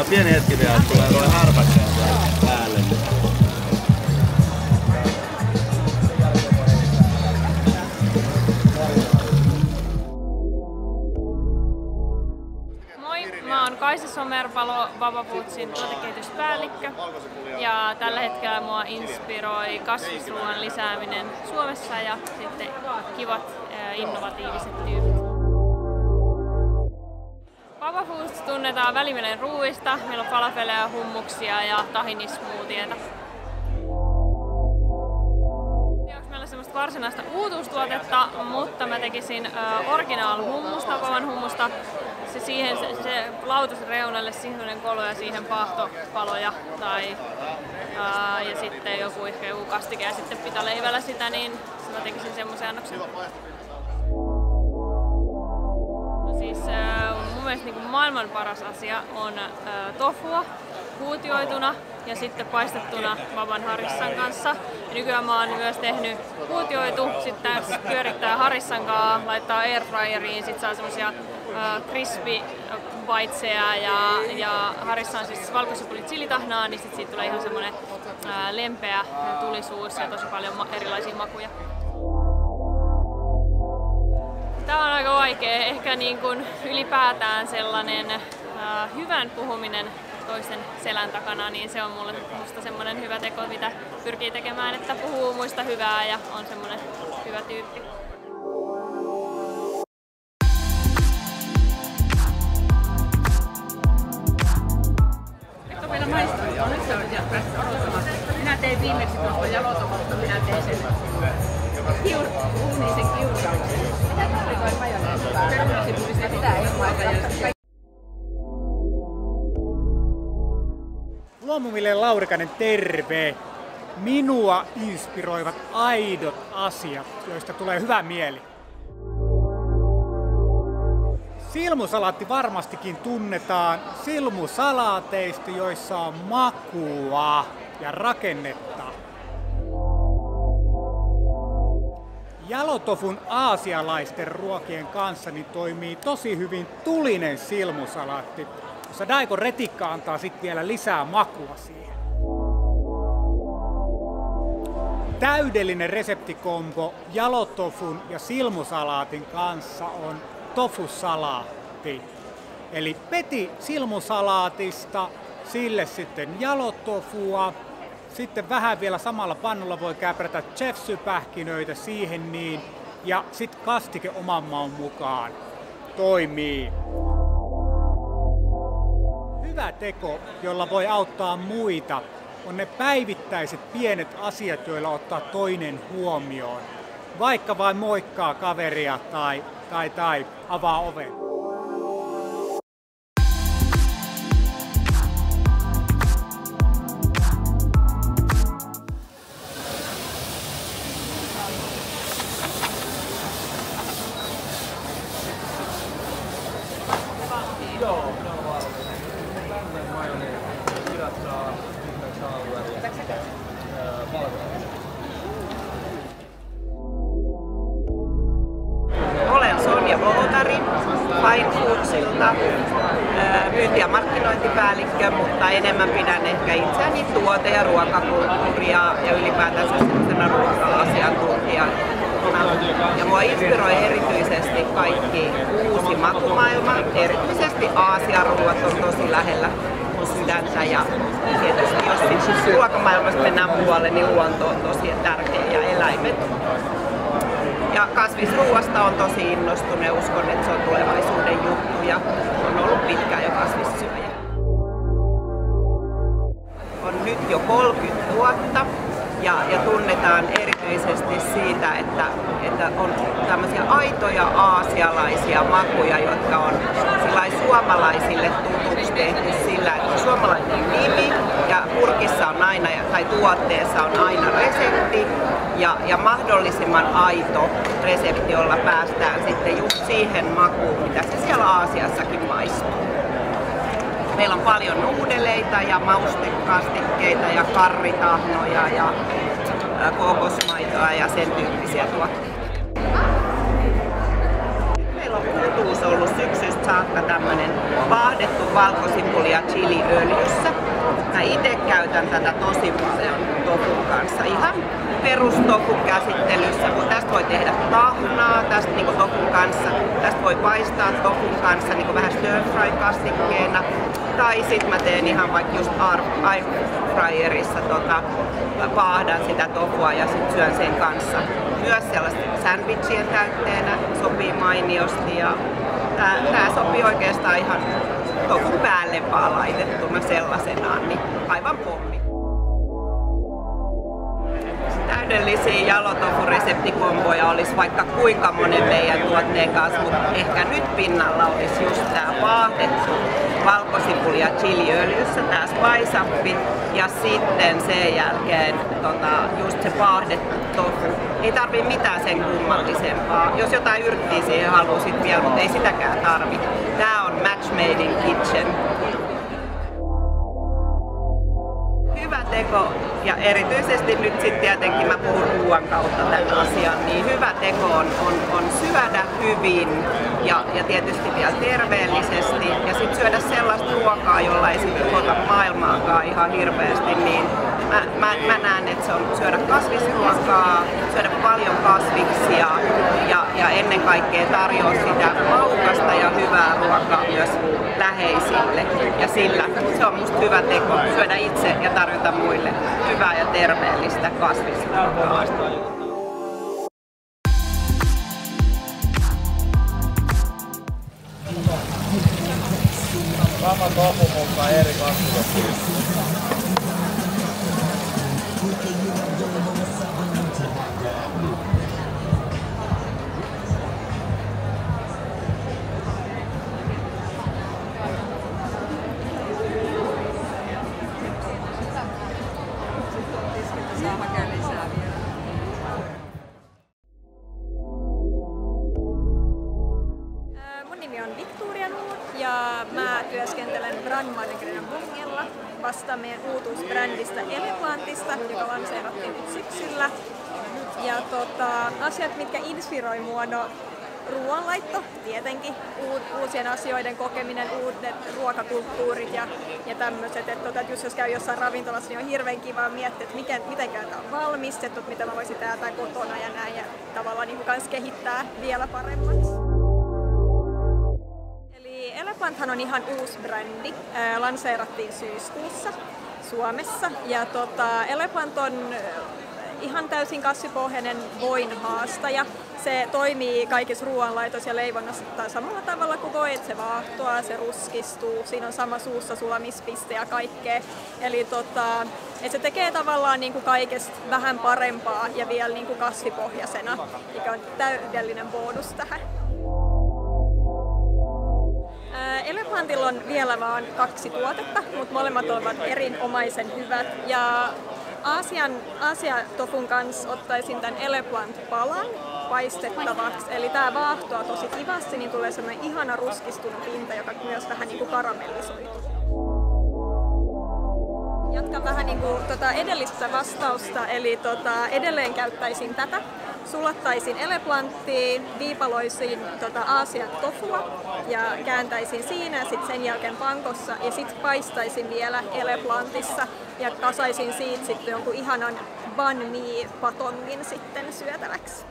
pieni hetki vielä, että tulee noin härpäkkeet päälle. Moi, mä oon Kaisa Somerpalo, Baba Foodsin tuotekehityspäällikkö. Ja tällä hetkellä mua inspiroi kasvisruoan lisääminen Suomessa ja sitten kivat innovatiiviset tyypit. Baba Foods tunnetaan Välimeren ruuista. Meillä on falafeleja, hummuksia ja tahinismoothieta. Meillä on semmoista varsinaista uutuustuotetta, mutta mä tekisin original hummusta, Baban hummusta. Se lautasen reunalle siihen kolo ja siihen paahtopaloja ja sitten joku ehkä joku kastike ja sitten pitaleivällä sitä, niin mä tekisin semmoisen annoksen. Mun mielestä niin maailman paras asia on tofua kuutioituna ja sitten paistettuna Baban harissan kanssa. Ja nykyään mä oon myös tehnyt kuutioitu, sitten pyörittää harissan kanssa, laittaa airfryeriin, sit saa semmosia crispy baitseja ja harissa on siis valkosipuli chilitahnaa, niin sit siitä tulee ihan semmonen lempeä tulisuus ja tosi paljon erilaisia makuja. Tää on aika vaikea. Ehkä niin kun ylipäätään sellainen hyvän puhuminen toisten selän takana, niin se on musta semmonen hyvä teko, mitä pyrkii tekemään, että puhuu muista hyvää ja on semmonen hyvä tyyppi. Minä tein viimeksi tuosta jalotokosta, minä tein sen uunisen kiusauksen. Mitä tarvitoi majoneesia? Perunasipulista sitä ei maita. Luomumilleen Laurikainen, terve! Minua inspiroivat aidot asiat, joista tulee hyvä mieli. Silmusalaatti varmastikin tunnetaan silmusalaateista, joissa on makua ja rakennetta. Jalotofun aasialaisten ruokien kanssa niin toimii tosi hyvin tulinen silmusalaatti, jossa daikon retikka antaa sitten vielä lisää makua siihen. Täydellinen reseptikombo jalotofun ja silmusalaatin kanssa on tofusalaatti. Eli peti silmusalaatista, sille sitten jalotofua, sitten vähän vielä samalla pannulla voi käprätä chefsypähkinöitä siihen niin, ja sitten kastike oman maun mukaan. Toimii. Hyvä teko, jolla voi auttaa muita, on ne päivittäiset pienet asiat, joilla ottaa toinen huomioon. Vaikka vain moikkaa kaveria tai avaa oven. Olen Sonja Volotari Fine Foodsilta, myynti- ja markkinointipäällikkö, mutta enemmän pidän ehkä itseäni tuote- ja ruokakulttuuria ja ylipäätään sellaisena ruoka-asiantuntijana. Ja mua inspiroi erityisesti kaikki uusi makumaailma, erityisesti Aasian ruoat on tosi lähellä mun sydäntä ja tietysti jos ruokamaailmasta mennään muualle, niin luonto on tosi tärkeä ja eläimet. Ja kasvisruuasta on tosi innostunut ja uskon, että se on tulevaisuuden juttu ja on ollut pitkään jo kasvissyöjä. On nyt jo 30 vuotta ja tunnetaan erityisesti siitä, että on tämmöisiä aitoja aasialaisia makuja, jotka on suomalaisille tutuksi tehty sillä, että suomalainen nimi ja purkissa on aina, tai tuotteessa on aina resepti ja mahdollisimman aito resepti, jolla päästään sitten just siihen makuun, mitä se siellä Aasiassakin maistuu. Meillä on paljon nuudeleita ja maustekastikkeita ja karritahnoja ja kookosmaitoa ja sen tyyppisiä tuotteita. Meillä on uutuus ollut syksystä saakka tämmönen paahdettu valkosipuli ja chiliöljyssä. Mä itse käytän tätä tosi paljon tofun kanssa. Ihan perustofu-käsittelyssä, kun tästä voi tehdä tahnaa tästä niin kuin tofun kanssa. Tästä voi paistaa tofun kanssa niin kuin vähän stir-fry-kastikkeena. Tai sit mä teen ihan vaikka just airfryerissa paahdan sitä tofua ja sit syön sen kanssa. Myös sellaista sandwichien täytteenä sopii mainiosti ja tää sopii oikeastaan ihan tofun päälle vaan laitettuna sellaisenaan, niin aivan pommi. Täydellisiä jalotofu-reseptikomboja olisi vaikka kuinka monen meidän tuotteen kanssa, mutta ehkä nyt pinnalla olisi just tää paahdettu valkosipuli ja chiliöljyssä, tää spice-appi ja sitten sen jälkeen just se paahdettu tofu. Ei tarvii mitään sen kummallisempaa. Jos jotain yrttiä siihen haluaisit vielä, mutta ei sitäkään tarvi. Tää on match made in kitchen. Hyvä teko ja erityisesti nyt sitten tietenkin mä puhun ruoan kautta tämän asian, niin hyvä teko on syödä hyvin ja tietysti vielä terveellisesti ja sitten syödä sellaista ruokaa, jolla ei sitten tuhota maailmaakaan ihan hirveästi, niin mä näen, että se on syödä kasvisruokaa, syödä paljon kasviksia ja ennen kaikkea tarjoaa sitä maukasta ja hyvää ruokaa myös läheisille. Ja sillä se on musta hyvä teko, syödä itse ja tarjota muille hyvää ja terveellistä kasvisruokaa. Sama tofu, mutta eri kasviksia. Mun nimi on Victoria Nuut ja mä työskentelen brandmanagerina Bungella. Vastaan meidän uutuusbrändistä Eleplantista, joka lanseerattiin nyt syksyllä. Ja asiat, mitkä inspiroi mua, no ruoanlaitto tietenkin, uusien asioiden kokeminen, uudet ruokakulttuurit ja tämmöiset. Just jos käy jossain ravintolassa, niin on hirveän kiva miettiä, että mitenkään tämä on valmistettu, miten mä voisin tehdä kotona ja näin ja tavallaan niin kans kehittää vielä paremmaksi. Eli Eleplanthan on ihan uusi brändi, lanseerattiin syyskuussa Suomessa ja Eleplant on ihan täysin kasvipohjainen voinhaastaja. Se toimii kaikissa ruoanlaitossa ja leivonnassa samalla tavalla kuin voi, että se vaahtoaa, se ruskistuu, siinä on sama suussa sulamispiste ja kaikkea. Eli että se tekee tavallaan niin kuin kaikesta vähän parempaa ja vielä niin kuin kasvipohjaisena, mikä on täydellinen bonus tähän. Eleplantilla on vielä vain 2 tuotetta, mutta molemmat ovat erinomaisen hyvät. Ja Aasia-tofun kanssa ottaisin tämän Eleplant-palan paistettavaksi. Eli tää vaahtoa tosi kivasti, niin tulee semmoinen ihana ruskistunut pinta, joka myös vähän niin kuin karamellisoituu. Jatkan vähän niin kuin edellistä vastausta, eli edelleen käyttäisin tätä. Sulattaisin Eleplanttia, viipaloisin Aasian tofua ja kääntäisin siinä ja sitten sen jälkeen pankossa ja sitten paistaisin vielä Eleplantissa ja kasaisin siitä sitten jonkun ihanan banh mi patongin sitten syötäväksi.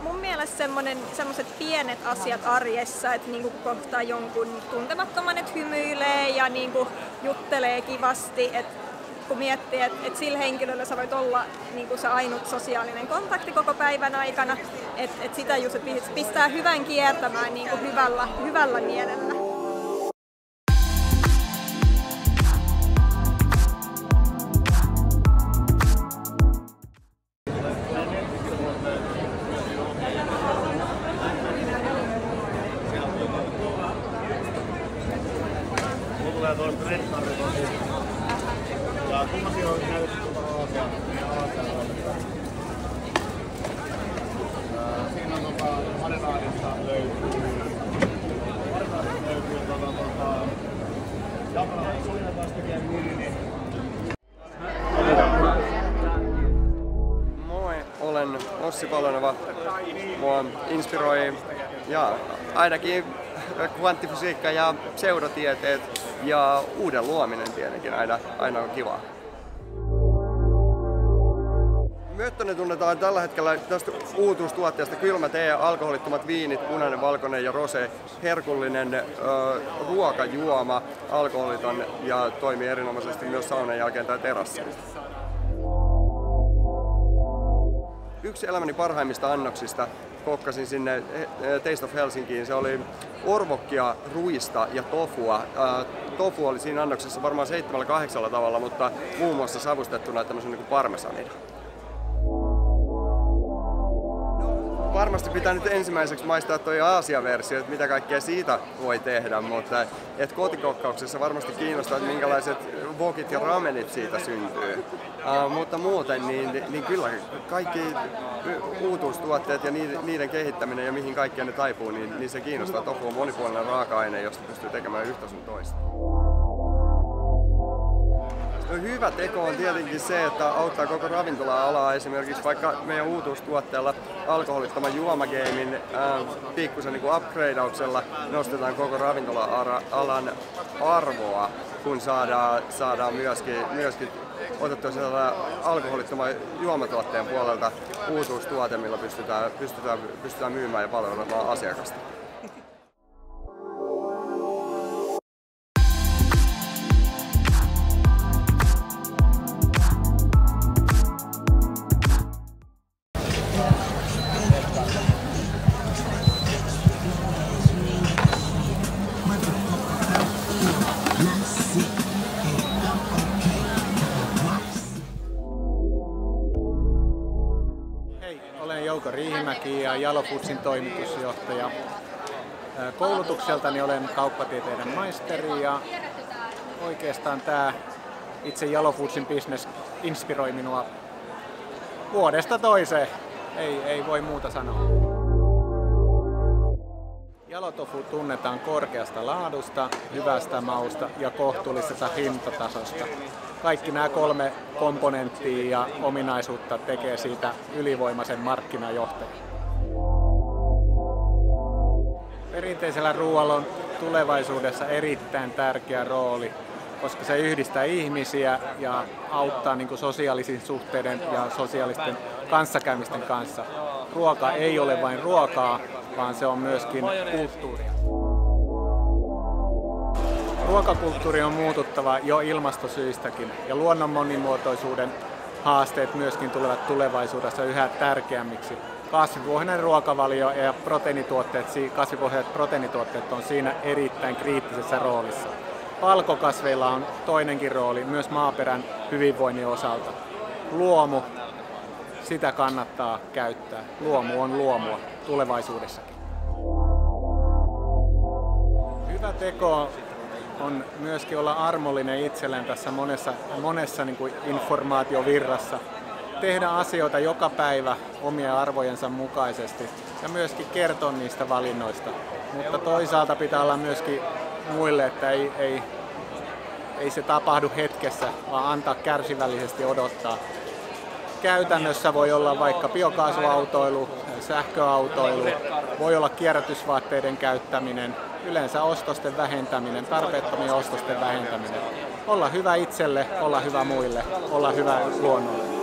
Mun mielestä semmoiset pienet asiat arjessa, että niinku kohtaa jonkun tuntemattoman, että hymyilee ja niinku juttelee kivasti, että kun miettii, että sillä henkilöllä sä voit olla niin se ainut sosiaalinen kontakti koko päivän aikana, että sitä just pistää hyvän kiertämään niin hyvällä mielellä. Siinä on marinaadista löytyy japanilainen sulinapastike mirini. Moi, olen Ossi Paloneva mua inspiroi ja ainakin kvanttifysiikka ja pseudotieteet ja uuden luominen tietenkin aina on kivaa. Möttönen tunnetaan tällä hetkellä tästä uutuustuotteesta kylmä tee, alkoholittomat viinit, punainen, valkoinen ja rosé, herkullinen ruokajuoma, alkoholiton ja toimii erinomaisesti myös saunan jälkeen tai terassilla. Yksi elämäni parhaimmista annoksista kokkasin sinne Taste of Helsinkiin. Se oli orvokkia, ruista ja tofua. Tofu oli siinä annoksessa varmaan 7-8 tavalla, mutta muun muassa savustettuna tämmöisen niin kuin parmesanina. Varmasti pitää nyt ensimmäiseksi maistaa tuo Aasia-versio, että mitä kaikkea siitä voi tehdä, mutta kotikokkauksessa varmasti kiinnostaa, että minkälaiset wokit ja ramenit siitä syntyy. Mutta muuten, niin kyllä kaikki uutuustuotteet ja niiden kehittäminen ja mihin kaikkea ne taipuu, niin se kiinnostaa. Tofu on monipuolinen raaka-aine, josta pystyy tekemään yhtä sun toista. Hyvä teko on tietenkin se, että auttaa koko ravintola-alaa, esimerkiksi vaikka meidän uutuustuotteella alkoholittoman juomageimin pikkusen niin upgradeauksella nostetaan koko ravintola-alan arvoa, kun saadaan myöskin otettua sieltä alkoholittoman juomatuotteen puolelta uutuustuote, millä pystytään myymään ja palvelemaan asiakasta. Olen Jouko Riihimäki ja Jalo Foodsin toimitusjohtaja. Koulutukseltani olen kauppatieteiden maisteri ja oikeastaan tämä itse Jalo Foodsin business inspiroi minua vuodesta toiseen. Ei voi muuta sanoa. Jalo Tofu tunnetaan korkeasta laadusta, hyvästä mausta ja kohtuullisesta hintatasosta. Kaikki nämä 3 komponenttia ja ominaisuutta tekee siitä ylivoimaisen markkinajohtajan. Perinteisellä ruoalla on tulevaisuudessa erittäin tärkeä rooli, koska se yhdistää ihmisiä ja auttaa sosiaalisten suhteiden ja sosiaalisten kanssakäymisten kanssa. Ruoka ei ole vain ruokaa, vaan se on myöskin kulttuuria. Ruokakulttuuri on muututtava jo ilmastosyistäkin ja luonnon monimuotoisuuden haasteet myöskin tulevat tulevaisuudessa yhä tärkeämmiksi. Kasvipohjainen ruokavalio ja kasvipohjaiset proteiinituotteet on siinä erittäin kriittisessä roolissa. Valkokasveilla on toinenkin rooli myös maaperän hyvinvoinnin osalta. Luomu, sitä kannattaa käyttää. Luomu on luomua tulevaisuudessakin. Hyvä teko on myöskin olla armollinen itselleen tässä monessa informaatiovirrassa. Tehdä asioita joka päivä omien arvojensa mukaisesti ja myöskin kertoa niistä valinnoista. Mutta toisaalta pitää olla myöskin muille, että ei se tapahdu hetkessä, vaan antaa kärsivällisesti odottaa. Käytännössä voi olla vaikka biokaasuautoilu, sähköautoilu, voi olla kierrätysvaatteiden käyttäminen, yleensä ostosten vähentäminen, tarpeettomien ostosten vähentäminen. Olla hyvä itselle, olla hyvä muille, olla hyvä luonnolle.